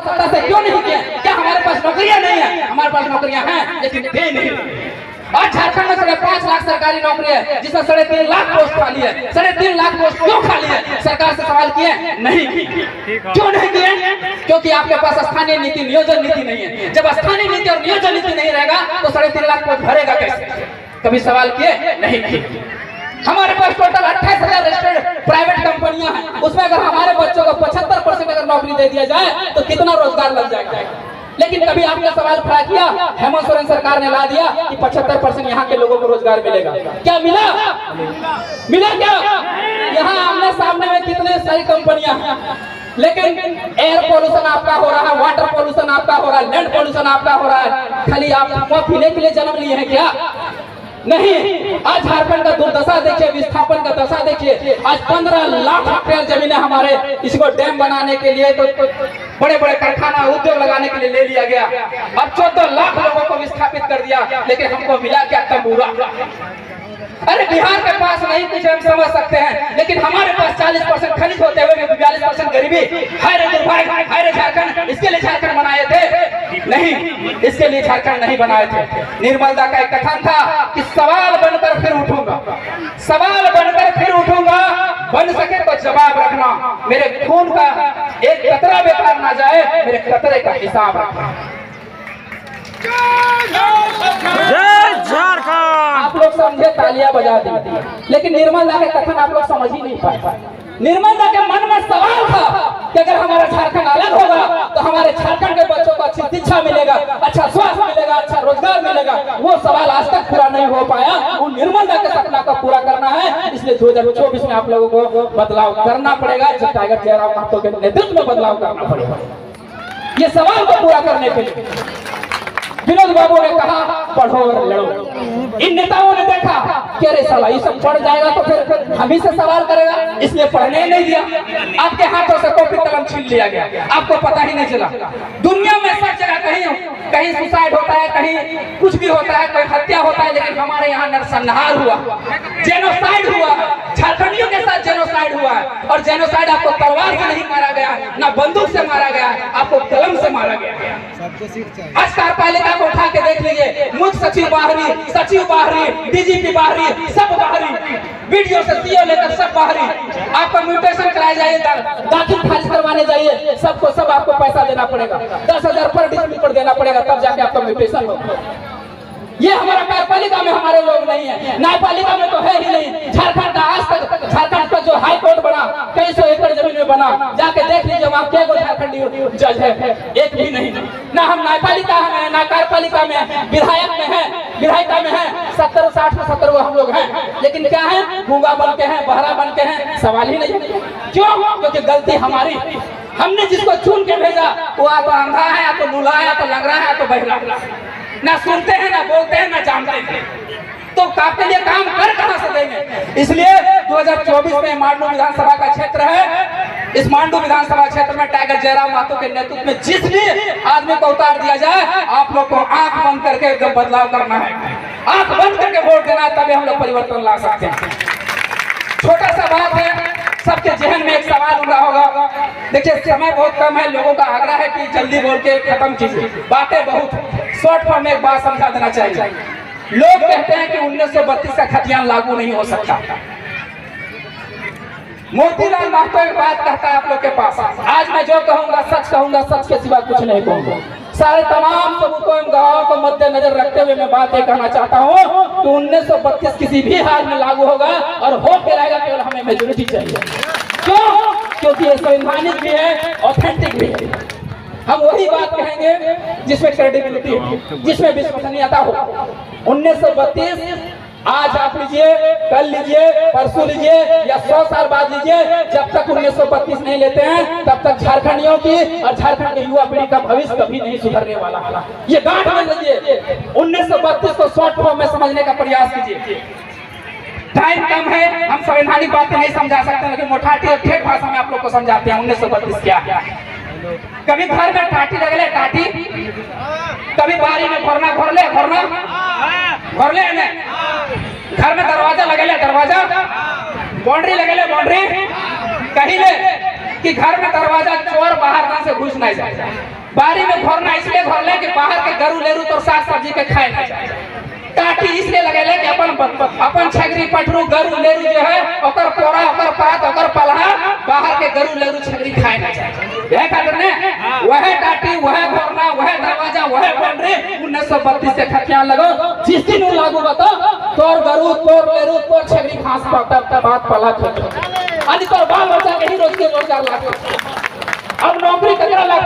सत्ता से क्यों नहीं किया? क्या हमारे पास नौकरियां नहीं है? हमारे पास नौकरियां हैं लेकिन दे नहीं। आज झारखंड में 5.5 लाख सरकारी नौकरी है जिसमें 3.5 लाख पोस्ट खाली है। 3.5 लाख पोस्ट क्यों खाली है? सरकार से सवाल किए? नहीं। क्यों नहीं किए? क्योंकि आपके पास स्थानीय नीति नियोजन नीति नहीं है। जब स्थानीय नीति और नियोजन नीति नहीं रहेगा तो 3.5 लाख पोस्ट भरेगा कैसे? कभी सवाल किए? नहीं किए। हमारे पास टोटल 28,000 रजिस्टर्ड प्राइवेट कंपनियां हैं, उसमें अगर हमारे बच्चों को 75% अगर नौकरी दे दिया जाए तो कितना रोजगार लग जाएगा? लेकिन कभी आपने सवाल खड़ा किया? हेमंत सोरेन सरकार ने ला दिया कि 75% यहाँ के लोगों को रोजगार मिलेगा। क्या मिला? मिला क्या? यहाँ आमने सामने में कितने सारी कंपनियां हैं, लेकिन एयर पोल्यूशन आपका हो रहा है, वाटर पोल्यूशन आपका हो रहा है, लैंड पोल्यूशन आपका हो रहा है। खाली आप पीने के लिए जन्म लिए हैं क्या? नहीं। आज झारखंड का दुर्दशा देखिए, विस्थापन का दशा देखिए। आज 15 लाख हेक्टेयर जमीन है हमारे, इसको डैम बनाने के लिए तो बड़े बड़े कारखाना उद्योग लगाने के लिए ले लिया गया। अब 14 लाख लोगों को विस्थापित कर दिया, लेकिन हमको मिला क्या? तंबूरा। अरे बिहार के पास नहीं कुछ हम समझ सकते हैं, लेकिन हमारे पास 40% खनिज होते हुए 42% गरीबी। हाय रे दुर्भाग्य, हाय रे झारखंड। इसके लिए झारखंड बनाए थे? नहीं, इसके लिए झारखंड नहीं बनाए थे। निर्मल दा का एक कथन था कि सवाल बनकर फिर उठूंगा, सवाल बनकर फिर उठूंगा, बन सके तो जवाब रखना। मेरे खून का एक कतरा बेकार ना जाए, मेरे कतरे का हिसाब रखना। जय झारखंड। आप लोग समझे, तालियां बजा दी, लेकिन निर्मल दा के कथन आप लोग समझ ही नहीं पाए। निर्मल दा के मन में सवाल था कि अगर हमारा झारखंड अलग होगा तो हमारे झारखंड के बच्चों को अच्छी शिक्षा मिलेगा, अच्छा स्वास्थ्य मिलेगा, अच्छा रोजगार मिलेगा। वो सवाल आज तक पूरा नहीं हो पाया। वो निर्मल दा के सपना को पूरा करना है, इसलिए 2024 में आप लोगों को बदलाव करना पड़ेगा। जो टाइगर जयराम महतो के नेतृत्व में बदलाव करना पड़ेगा ये सवाल को पूरा करने के लिए। विनोद बाबू ने कहा पढ़ो और लड़ो। इन नेताओं ने देखा कि अरे साला ये सब पढ़ जाएगा तो फिर हम ही से सवाल करेगा, इसलिए पढ़ने नहीं दिया। आपके हाथों से कॉपी कलम छीन लिया गया, आपको पता ही नहीं चला। दुनिया में सब जगह कहीं सुसाइड होता है, कहीं कुछ भी होता है, कोई हत्या होता है, लेकिन हमारे यहाँ नरसंहार हुआ, जेनोसाइड हुआ। झारखंडियों के साथ जेनोसाइड हुआ है, और जेनोसाइड आपको तलवार से नहीं मारा गया, ना बंदूक से मारा गया, आपको कलम से मारा गया। आज कार्यपालिका को उठा के देख लीजिए, मुख्य सचिव बाहरी, सचिव बाहरी, डीजीपी बाहरी, सब बाहरी, वीडियो से सीओ लेकर सब बाहरी। आपका म्यूटेशन कराया जाइए, दाखिल खारिज करवाने जाइए, सबको सब आपको पैसा देना पड़ेगा, 10,000 पर डिस्ट्रिक्ट पर देना पड़ेगा, तब जाके आपका म्यूटेशन होगा। ये हमारा कार्यपालिका में हमारे लोग नहीं है, न्यायपालिका में तो है ही नहीं। झारखंड का आज तक झारखंड का जो हाई कोर्ट बना कई सौ एकड़ जमीन में बना, जाके देख लीजिए वहाँ क्या झारखंडी जज है? एक भी नहीं। ना हम न्यायपालिका में, ना कार्यपालिका में, विधायक में है, विधायिका में है। 70-60 में 70 हम लोग हैं, लेकिन क्या है? गूंगा बन के हैं, बहरा बन के हैं, सवाल ही नहीं। क्यों? क्योंकि गलती हमारी। हमने जिसको चुन के भेजा वो या तो अंधा है, या तो लूला है, या तो लंगड़ा है, या तो बहरा। ना सुनते हैं, ना बोलते हैं, ना जानते हैं, तो आपके लिए काम कर कहां से देंगे? इसलिए 2024 में मांडू विधानसभा का क्षेत्र है। इस मांडू विधानसभा क्षेत्र में टाइगर जयराम महतो के नेतृत्व में जिस भी आदमी को उतार दिया जाए, आप लोग को आंख बंद करके एकदम बदलाव करना है, आंख बंद करके वोट देना है, तभी हम लोग परिवर्तन ला सकते हैं। छोटा सा बात है, सबके जहन में एक सवाल उड़ा होगा। देखिए समय बहुत कम है, लोगों का आग्रह है कि जल्दी बोल के खत्म कीजिए, बातें बहुत। शॉर्ट फॉर्म में एक बात समझा देना चाहिए। लोग कहते हैं कि 1932 का खतियान लागू नहीं हो सकता। मोतीलाल महतो एक बात कहता है आप लोग के पास, आज मैं जो कहूंगा सच कहूंगा, सच के सिवा कुछ नहीं कहूंगा। सारे तमाम सबूतों एवं गवाहों को मद्देनजर रखते हुए मैं बात ये कहना चाहता हूँ कि 1932 किसी भी हाल में लागू होगा और हो के रहेगा, केवल हमें मेजोरिटी चाहिए। क्यों? क्योंकि ये संवैधानिक भी है, ऑथेंटिक भी है। हम वही बात कहेंगे जिसमें क्रेडिबिलिटी हो, जिसमें विश्वसनीयता हो। 1932 आज आप लीजिए, कल लीजिए, परसों लीजिए, या 100 साल बाद लीजिए, जब तक 1932 नहीं लेते हैं तब तक झारखंडियों की और झारखंड के युवा पीढ़ी का भविष्य कभी नहीं सुधरने वाला। ये गांठ में लीजिए। 1932 को शॉर्ट फॉर्म में समझने का प्रयास कीजिए। टाइम कम है, हम संवैधानिक बातें नहीं समझा सकते, लेकिन मोटाटी और ठेठ भाषा में आप लोग को समझाते हैं 1932 क्या है। कभी घर में टाटी लगले टाटी, कभी बारी में घोरना घोरले घोरना घोरले, घर में दरवाजा लगेले दरवाजा, बाउंड्री लगेले बाउंड्री, कहीं ले कि घर में दरवाजा चोर बाहर ना से घुस नहीं जाए, बारी में घोरना इसलिए घोर ले कि बाहर के गरू लेरू तो साग सब्जी के खाए ना जाए, टाटी इसलिए लगेले कि अपन छगरी पटरू गरू लेरू जो है ओकर पोरा ओकर पात ओकर पलहा बाहर के गरू लेरू छगरी खाए ना जाए। यह खातिर ने वह टाटी वह घोरना वह दरवाजा वह बाउंड्री 1932 से खतियान लगो, जिस दिन वो लागू बता तोर गरू तोर लेरू तोर छगरी घास पकता बात पला अनि तोर बाल बच्चा के ही रोज के रोजगार लाग, अब नौकरी ककरा लाग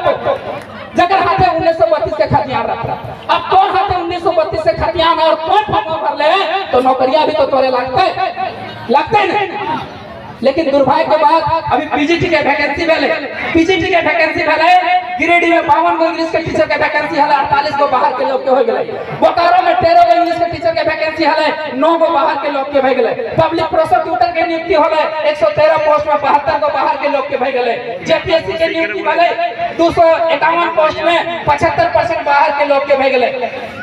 जगह हाथे 1932 के खतियान रखा, अब कौन हाथे 1932 से खतियान और कौन फॉर्म भर ले तो नौकरियां भी तो तोरे लगते नहीं। लेकिन दुर्भाग्य के बाद अभी पीजीटी के वैकेंसी भेले, पीजीटी के वैकेंसी भेले गिरिडीह में 52 गो इंग्लिश के टीचर के वैकेंसी हले, 48 गो बाहर के लोग के हो गेले, बोकारो में 13 गो इंग्लिश के टीचर के वैकेंसी हले, 9 गो बाहर के लोग के भई गेले, पब्लिक प्रोसिक्यूटर के नियुक्ति होले 113 पोस्ट में 72 गो बाहर के लोग के भई गेले, जेपीएससी के नियुक्ति भेले 251 पोस्ट में 75% बाहर के लोग के भई गेले,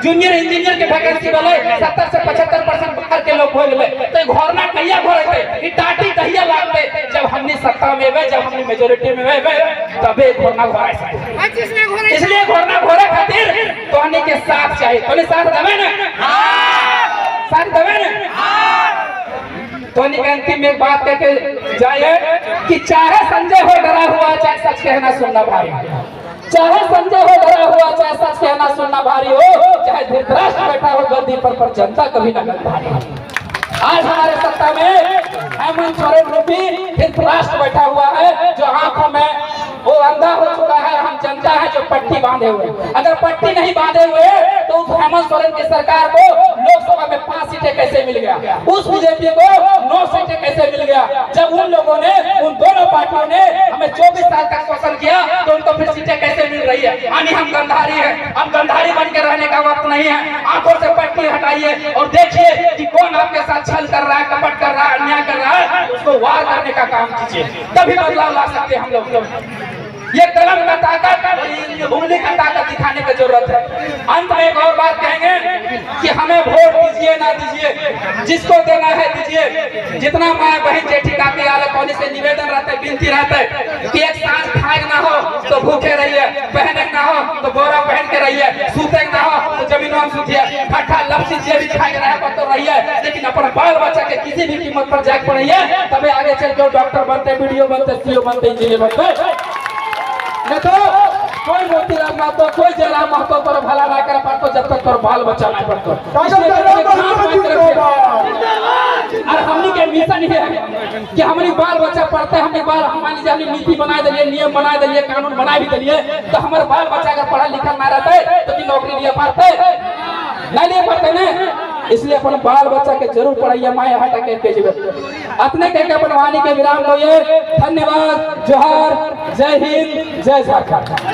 जूनियर इंजीनियर के वैकेंसी भेले 70 से 75% बाहर के लोग हो गेले। तो घोरना कहिया घोरते ई टाटी कहिया लागते जब हमनी सत्ता में है, जब हमनी मेजॉरिटी में है तबे घोरना घोराए सकते, इसलिए घोरना घोरे खातिर तोहनी के साथ चाहिए, तोहनी साथ देवे ना, साथ देवे ना। तोहनी के अंतिम में एक बात कह के जाए कि चाहे संजय हो डरा हुआ चाहे सच कहना सुनना भारी, चाहे संजय हो डरा हुआ चाहे सच कहना सुनना भारी हो, चाहे धृतराष्ट्र बैठा हो गद्दी पर जनता कभी न गद्दारी। आज हमारे सत्ता में हेमंत सोरेन रूपी धृतराष्ट्र बैठा हुआ है जो आंखों में वो अंधा हो चुका है, हम जनता है जो पट्टी बांधे हुए, अगर पट्टी नहीं बांधे हुए तो उस हेमंत सोरेन की सरकार को लोकसभा में 5 सीटें कैसे मिल गया, उस बीजेपी को 9 सीटें कैसे मिल गया, जब उन लोगों ने उन दोनों पार्टियों ने हमें 24 साल तक शोषण किया तो उनको फिर सीटें कैसे मिल रही है। यानी हम गंधारी है, अब गंधारी बन के रहने का वक्त नहीं है, आंखों से पट्टी हटाइए और देखिए कि कौन आपके साथ छल कर रहा है, कपट कर रहा है, अन्याय कर रहा है, उसको वार करने का काम कीजिए, तभी बदलाव ला सकते हैं हम लोग। ये कलम का ताकत उंगली का ताकत दिखाने की जरूरत है। अंत में एक और बात कहेंगे कि हमें वोट दीजिए ना दीजिए, जिसको देना है दीजिए, जितना माँ बहन जेठी काकी आले कौनी से निवेदन रहते विनती रहते कि एक सांस खाए ना हो तो भूखे रहिए, पहने ना हो तो बोरा पहन के रहिए, सूते ना हो तो जमीनों में सूतिए, खट्टा लपसी जे भी खाए रहे पर तो रहिए, लेकिन अपना बाल बच्चा के किसी भी कीमत पर जाग पड़िए, तभी आगे चल के डॉक्टर बनते, वीडियो बनते, सीओ बनते, इंजीनियर बनते। नहीं तो कोई मोतीराम महतो कोई जयराम महतो पर भला ना कर पातो जब तक तोर बाल बच्चा नहीं पड़तो। और हमनी के मिशन है कि हमारी बाल बच्चा पढ़ते, हमने बाल हमारी जब नीति बना दिए, नियम बना दिए, कानून बना भी दिए, तो हमारे बाल बच्चा अगर पढ़ा लिखा ना रहते तो कि नौकरी लिए पाते नहीं लिए पढ़ते न, इसलिए अपन बाल बच्चा के जरूर पढ़ाइए। माए हटा के जीवन अपने के अपन वाणी के विराम होइए। धन्यवाद, जोहार, जय हिंद, जय झारखंड।